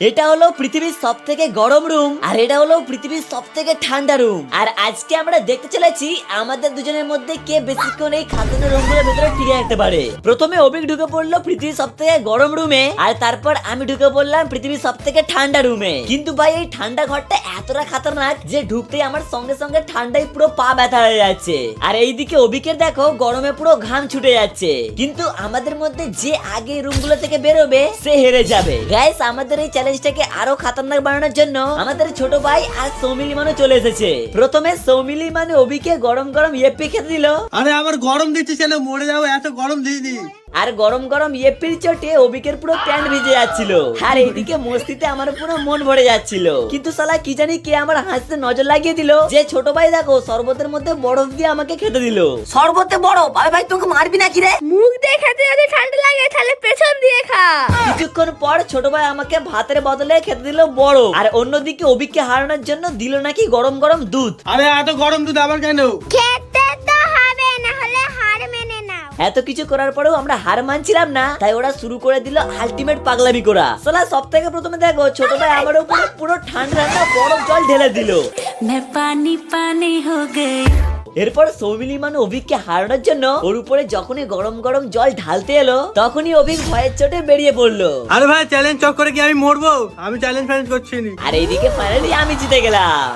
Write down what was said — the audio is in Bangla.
এটা হলো পৃথিবীর সবথেকে গরম রুম আর এটা হলো পৃথিবীর সবথেকে ঠান্ডা রুম। আর আজকে আমরা দেখতে চলেছি আমাদের দুজনের মধ্যে কে বেশিক্ষণ এই খাদ্য রুমগুলোর ভেতরে টিকে রাখতে পারে। প্রথমে অভিক ঢুকে পড়লো পৃথিবীর সবথেকে গরম রুমে আর তারপর আমি ঢুকে পড়লাম পৃথিবীর সবথেকে ঠান্ডা রুমে। কিন্তু ভাই এই ঠান্ডা ঘরটা এতটা খতরনাক যে ঢুকতেই আমার সঙ্গে সঙ্গে ঠান্ডায় পুরো পা ব্যথা হয়ে যাচ্ছে। আর এইদিকে অভিকের দেখো গরমে পুরো ঘাম ছুটে যাচ্ছে। কিন্তু আমাদের মধ্যে যে আগে রুমগুলো থেকে বেরোবে সে হেরে যাবে। গাইস আমাদের এই চ্যালেঞ্জটাকে আরো খতরনাক বানানোর জন্য আমাদের ছোট ভাই আর সৌমিলি মানে চলে এসেছে। প্রথমে সৌমিলি মানে অভিকে গরম গরম ইয়েপি খেতে দিল। আরে আমার গরম দিচ্ছে ছেলে, মরে যাবো, এত গরম দিইনি। আর গরম গরম ইয়েপির চোটে অভিকের পুরো প্যান্ট ভিজে যাচ্ছিল। আর এইদিকে মস্তিতে আমার পুরো মন ভরে যাচ্ছিল। কিন্তু শালা কি জানি কে আমার হাসতে নজর লাগিয়ে দিল যে ছোট ভাই দেখো শরবতের মধ্যে বরফ দিয়ে আমাকে খেতে দিল। শরবতে বরফ? ভাই ভাই তোকে মারবি নাকি রে? মুখ দিয়ে খেতে যদি ঠান্ডা লাগে তাহলে পেছন দিয়ে খা। কিছুক্ষণ পর ছোট ভাই আমাকে ভাতের বদলে খেতে দিল বরফ। আর অন্যদিকে অভিককে হারানোর জন্য দিল নাকি গরম গরম দুধ। আরে এত গরম দুধ আবার কেন? খেতে তো হবে, না হলে হার মেনে নাও। এত কিছু করার পরেও আমরা হার মানছিলাম না, তাই ওরা শুরু করে দিল আলটিমেট পাগলামি করা। শালা সব থেকে প্রথমে দেখো ছোট ভাই আমার উপরে পুরো ঠান্ডা ঠান্ডা বরফ জল ঢেলে দিল। मैं पानी पानी हो गई। এরপর সৌমিলি মানে অভিককে হারানোর জন্য ওর উপরে যখনই গরম গরম জল ঢালতে এলো তখনই অভিক ভয়ের চোটে বেরিয়ে পড়লো। আরে ভাই চ্যালেঞ্জ চক্করে কি আমি মরবো? আমি চ্যালেঞ্জ ফ্যালেঞ্জ করছি না। আর এইদিকে ফাইনালি আমি জিতে গেলাম।